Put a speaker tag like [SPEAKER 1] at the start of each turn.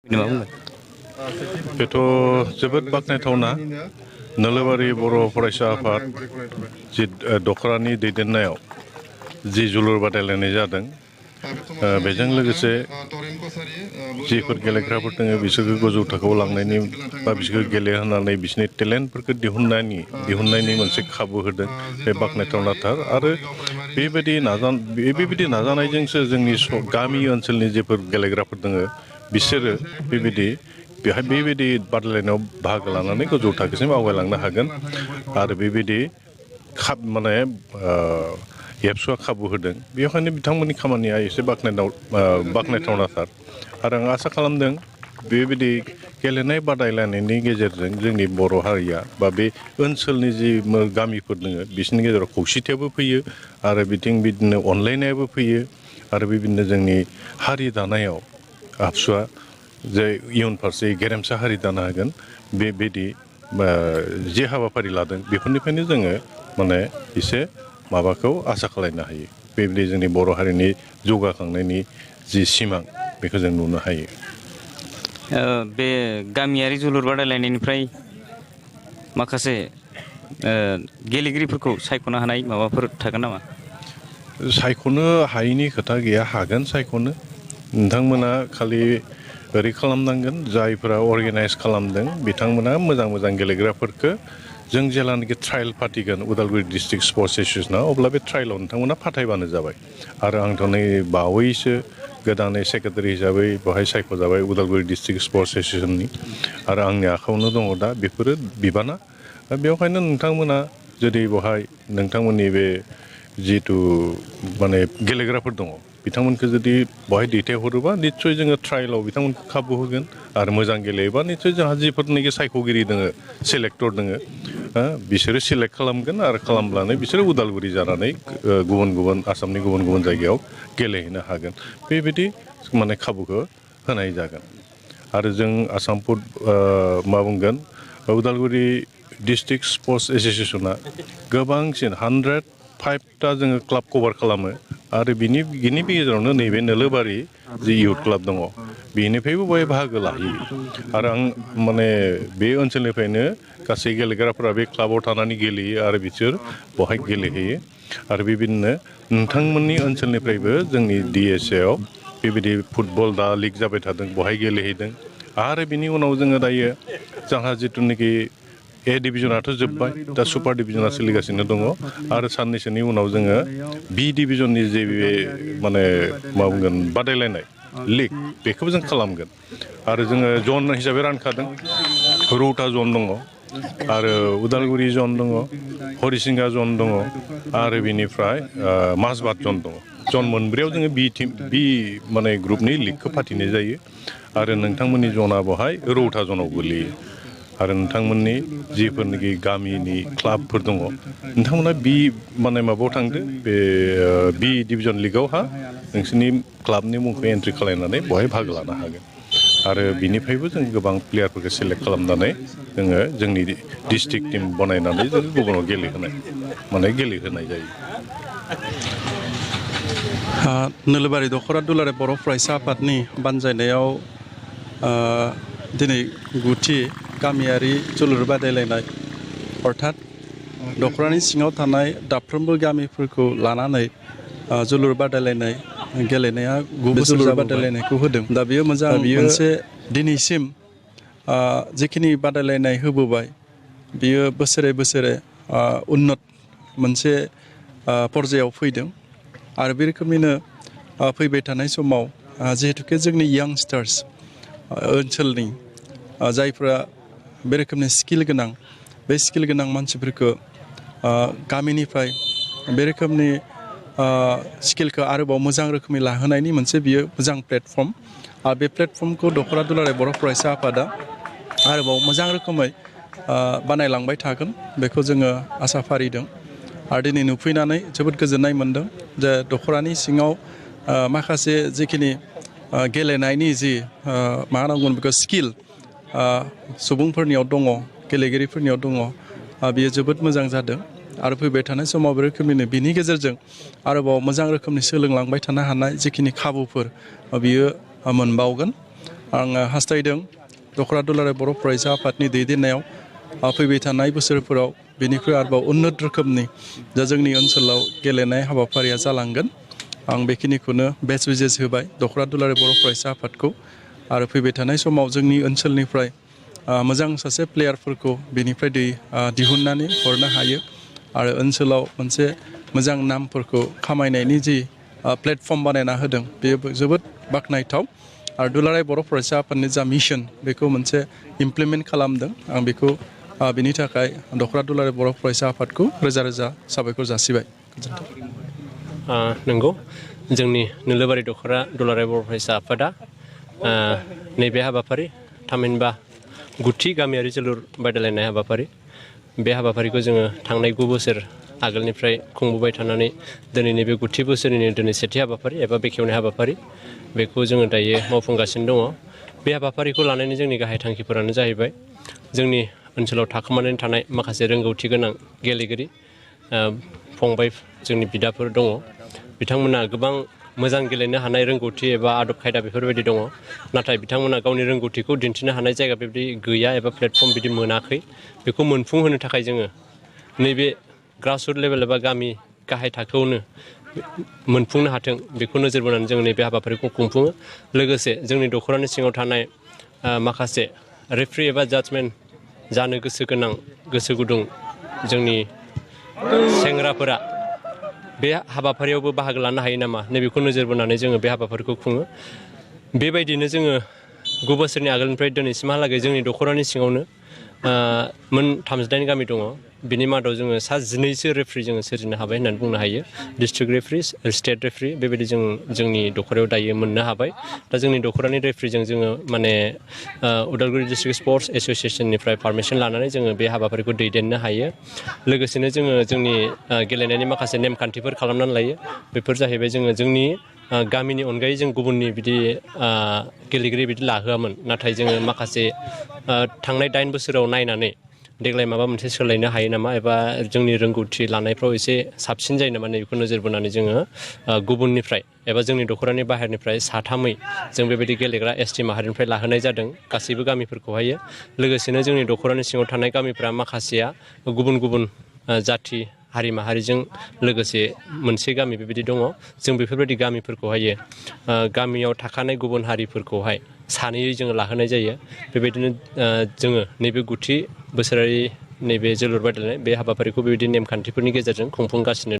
[SPEAKER 1] बेथ' जोबोद बाख्नायथावना नोलोबारि बर' फरायसा आफाद जि दख'रानि दैदेननायाव जि जोलुर बादायलायनाय जादों बेजों लोगोसे जिफोर गेलेग्राफोर दङ बिसोरखौ गोजौ थाखोआव लांनायनि बा बिसोरखौ गेलेहोनानै बिसोरनि टेलेन्टफोरखौ दिहुननायनि मोनसे खाबु होदों बे बाख्नायथावनाथार आरो बेबायदि नाजानायजोंसो जोंनि गामि ओनसोलनि जेफोर गेलेग्राफोर दङ बिसोरो बेबायदि बादायलायनायाव बाहागो लानानै गोजौ थाखोसिम आवगायलांनो हागोन आरो बेबायदि एबसुआ खाबु होदों बेखायनो बिथांमोननि खामानिया एसे बाख्नायथावनाथार आरो आं आसा खालामदों बेबायदि गेलेनाय बादायलायनायनि गेजेरजों जोंनि बर' हारिया बा बे ओनसोलनि जि गामिफोर दङ बिसोरनि गेजेराव खौसेथियाबो फैयो आरो बिदिनो अनलायनायाबो फैयो आरो बेबायदिनो जोंनि हारि दानायाव आबसुआ जे इयुन फारसे गेरेमसा हारि दानो हागोन बेबायदि जे हाबाफारि लादों बेफोरनिफ्रायनो जोङो एसे माबाखौ आसा खालामनो हायो बेबायदि जोंनि बर' हारिनि जौगाखांनायनि जि सिमां बेखौ जों नुनो हायो
[SPEAKER 2] बे गामियारि जोलुर बादायलायनायनिफ्राय माखासे गेलेगिरिफोरखौ सायख'नो हानाय माबाफोर थागोन नामा
[SPEAKER 1] सायख'नो हायैनि खोथा गैया हागोन सायख'नो नोंथांमोना खालि ओरै खालामनांगोन जायफोरा अर्गेनाइज खालामदों बिथांमोना मोजां गेलेग्राफोरखौ जों जेलानाखि ट्रायल फाथिगोन उदालगुरि डिस्ट्रिक्ट स्पर्ट्स एस'सियेसनाव अब्ला बे ट्रायलाव नोंथांमोना फाथायबानो जाबाय आरो आंथ' नै बावैसो गोदानै सेक्रेटारि हिसाबै बेवहाय सायख'जाबाय उदालगुरि डिस्ट्रिक्ट स्पर्ट्स एस'सियेसननि आरो आंनि आखायावनो दङ दा बेफोरो बिबाना बेवहायनो नोंथांमोना जुदि बेवहाय नोंथांमोननि बे जिथु गेलेग्राफोर दङ बिथांमोनखौ जुदि बेवहाय दैथायहरोबा निस्सय जोङो ट्रायलाव बिथांमोनखौ खाबु होगोन आरो मोजां गेलेयोबा निस्सय जोंहा जिफोरनिखि सायख'गिरि दङ सेलेक्टर दङ बिसोरो सेलेक्ट खालामगोन आरो खालामब्लानो बिसोरो उदालगुरि जानानै गुबुन आसामनि गुबुन जायगायाव गेलेहैनो हागोन बेबायदि खाबुखौ होनाय जागोन आरो जों आसाम उदालगुरि डिस्ट्रिक्ट स्पर्ट्स एस'सियेसना गोबांसिन 105टा जोङो क्लाब कभार खालामो आरो बिनि गेजेरावनो नैबे नोलोबारि जि इउथ क्लाब दङ बेनिफ्रायबो बेवहाय बाहागो लाहैयो आरो आं बे ओनसोलनिफ्रायनो गासै गेलेग्राफोरा बे क्लाबाव थानानै गेलेयो आरो बिसोर बेवहाय गेलेहैयो आरो बेबायदिनो नोंथांमोननि ओनसोलनिफ्रायबो जोंनि DSAयाव बेबायदि फुटबल दा लिग जाबाय थादों बेवहाय गेलेहैदों आरो बिनि उनाव जोङो दायो जोंहा जिथुनाखि ए डिभिजनाथ' जोब्बाय दा सुपार डिभिजना सोलिगासिनो दङ आरो साननैसोनि उनाव जोङो बि डिभिजननि जे बे बादायलायनाय लिग बेखौबो जों खालामगोन आरो जोङो जन हिसाबै रानखादों रौता जन दङ आरो उदालगुरि जन दङ हरिसिंगा जन दङ आरो बिनिफ्राय माजबाद जन दङ जन मोनब्रैयाव जोङो बि ग्रुपनि लिगखौ फाथिनाय जायो आरो नोंथांमोननि जना बेवहाय रौता जनाव गोलैयो आरो नोंथांमोननि जिफोरनिखि गामिनि क्लाबफोर दङ नोंथांमोना माबायाव थांदो बे बि डिभिजन लिगावहा नोंसोरनि क्लाबनि मुंखौ एन्ट्रि खालामनानै बेवहाय बाहागो लानो हागोन आरो बिनिफ्रायबो जों गोबां प्लेयारफोरखौ सेलेक्ट खालामनानै जोङो जोंनि डिस्ट्रिक्ट टिम बनायनानै जों गुबुनाव गेलेहोनाय जायो
[SPEAKER 3] नोलोबारि दख'रा दुलाराय बर' फरायसा आफादनि बानजायनायाव दिनै गुथि गामियारि जोलुर बादायलायनाय अर्थात दख'रानि सिङाव थानाय दाफ्रोमबो गामिफोरखौ लानानै जोलुर बादायलायनाय गेलेनाया जोलुर बादायलायनायखौ होदों दा बेयो मोजां मोनसे दिनैसिम जिखिनि बादायलायनाय होबोबाय बियो बोसोरे उन्नत मोनसे पर्यायाव फैदों आरो बे रोखोमैनो फैबाय थानाय समाव जिहेतुके जोंनि यांगस्टार्स ओनसोलनि जायफ्रा बे रोखोमनि स्किल गोनां बे स्किल गोनां मानसिफोरखौ गामिनिफ्राय बे रोखोमनि स्किलखौ आरोबाव मोजां रोखोमै लाहोनायनि मोनसे बियो मोजां प्लेटफर्म आरो बे प्लेटफर्मखौ दख'रा दुलाराय बर' फरायसा आफादा आरोबाव मोजां रोखोमै बानायलांबाय थागोन बेखौ जोङो आसा फारिदों आरो दिनै नुफैनानै जोबोद गोजोननाय मोन्दों जे दख'रानि सिङाव माखासे जिखिनि गेलेनायनि जि मा होनांगोन बेखौ स्किल सुबुंफोरनियाव दङ गेलेगिरिफोरनियाव दङ बियो जोबोद मोजां जादों आरो फैबाय थानाय समाव बे रोखोमैनो बिनि गेजेरजों आरोबाव मोजां रोखोमनि सोलोंलांबाय थानो हानाय जिखिनि खाबुफोर बियो मोनबावगोन आङो हास्थायदों दख'रा दुलाराय बर' फरायसा आफादनि दैदेननायाव फैबाय थानाय बोसोरफोराव बेनिख्रुइ आरोबाव उन्नत रोखोमनि जा जोंनि ओनसोलाव गेलेनाय हाबाफारिया जालांगोन आं बेखिनिखौनो बेस्ट विजेस होबाय दख'रा दुलाराय बर' फरायसा आफादखौ आरो फैबाय थानाय समाव जोंनि ओनसोलनिफ्राय मोजां सासे प्लेयारफोरखौ बेनिफ्राय दिहुननानै हरनो हायो आरो ओनसोलाव मोनसे मोजां नामफोरखौ खामायनायनि जि प्लेटफर्म बानायना होदों बेयो जोबोद बाख्नायथाव आरो दुलाराय बर' फरायसा आफादनि जा मिशन बेखौ मोनसे इमप्लिमेन्ट खालामदों आं बेखौ बिनि थाखाय दख'रा दुलाराय बर' फरायसा आफादखौ रोजा रोजा साबायखर जासिबाय
[SPEAKER 4] नंगौ जोंनि नोलोबारि दख'रा दुलाराय बर' फरायसा आफादा नैबे हाबाफारि थामहिनबा गुथि गामियारि जोलुर बादायलायनाय हाबाफारि बे हाबाफारिखौ जोङो थांनाय 9 बोसोर आगोलनिफ्राय खुंबोबाय थानानै दिनै नैबे गुथि बोसोरनि दिनै सेथि हाबाफारि एबा बेखेवनाय हाबाफारि बेखौ जोङो दायो मावफुंगासिनो दङ बे हाबाफारिखौ लानायनि जोंनि गाहाय थांखिफोरानो जाहैबाय जोंनि ओनसोलाव थाखोमानानै थानाय माखासे रोंगौथि गोनां गेलेगिरि फंबाय जोंनि बिदाफोर दङ बिथांमोना गोबां मोजां गेलेनो हानाय रोंगौथि एबा आदब खायदा बेफोरबायदि दङ नाथाय बिथांमोना गावनि रोंगौथिखौ दिन्थिनो हानाय जायगा बेबायदि गैया एबा प्लेटफर्म बिदि मोनाखै बेखौ मोनफुंहोनो थाखाय जोङो नैबे ग्रासरुट लेभेल एबा गामि गाहाय थाखोआवनो मोनफुंनो हाथों बेखौ नोजोर बोनानै जों नैबे हाबाफारिखौ खुंफुङो लोगोसे जोंनि दख'रानि सिङाव थानाय माखासे रेफ्रि एबा जाजमेन्ट जानो गोसो गोनां गोसो गुदुं जोंनि सेंग्राफोरा बे हाबाफारियावबो बाहागो लानो हायो नामा नैबेखौ नोजोर बोनानै जोङो बे हाबाफारिखौ खुङो बेबायदिनो जोङो 9 बोसोरनि आगोलनिफ्राय दिनैसिमहालागै जोंनि दख'रानि सिङावनो मोन 38 गामि दङ बिनि मादाव जोङो सा 12सो रेफ्रि जोङो सोरजिनो हाबाय होननानै बुंनो हायो डिस्ट्रिक्ट रेफ्रि स्टेट रेफ्रि बेबायदि जों जोंनि दख'रायाव दायो मोननो हाबाय दा जोंनि दख'रानि रेफ्रिजों जोङो माने उदालगुरि डिस्ट्रिक्ट स्पर्ट्स एस'सियेसननिफ्राय पारमिसन लानानै जोङो बे हाबाफारिखौ दैदेननो हायो लोगोसेनो जोङो जोंनि गेलेनायनि माखासे नेमखान्थिफोर खालामनानै लायो बेफोर जाहैबाय जोङो जोंनि गामिनि अनगायै जों गुबुननि बिदि गेलेगिरि बिदि लाहोआमोन नाथाय जोङो माखासे थांनाय 8 बोसोराव नायनानै देग्लाय माबा मोनसे सोलायनो हायो नामा एबा जोंनि रोंगौथि लानायफ्राव एसे साबसिन जायो नामा नैबेखौ नोजोर बोनानै जोङो गुबुननिफ्राय एबा जोंनि दख'रानि बाहेरनिफ्राय 3 जों बेबायदि गेलेग्रा एसटि माहारिनिफ्राय लाहोनाय जादों गासैबो गामिफोरखौहायो लोगोसेनो जोंनि दख'रानि सिङाव थानाय गामिफ्रा माखासेया गुबुन गुबुन जाथि हारि माहारिजों लोगोसे मोनसे गामि बेबायदि दङ जों बेफोरबायदि गामिफोरखौहायो गामियाव थाखानाय गुबुन हारिफोरखौहाय सानैयै जोङो लाहोनाय जायो बेबायदिनो जोङो नैबे गुथि बोसोरारि नैबे जोलुर बादायलायनाय बे हाबाफारिखौ बेबायदि नेमखान्थिफोरनि गेजेरजों खुंफुंगासिनो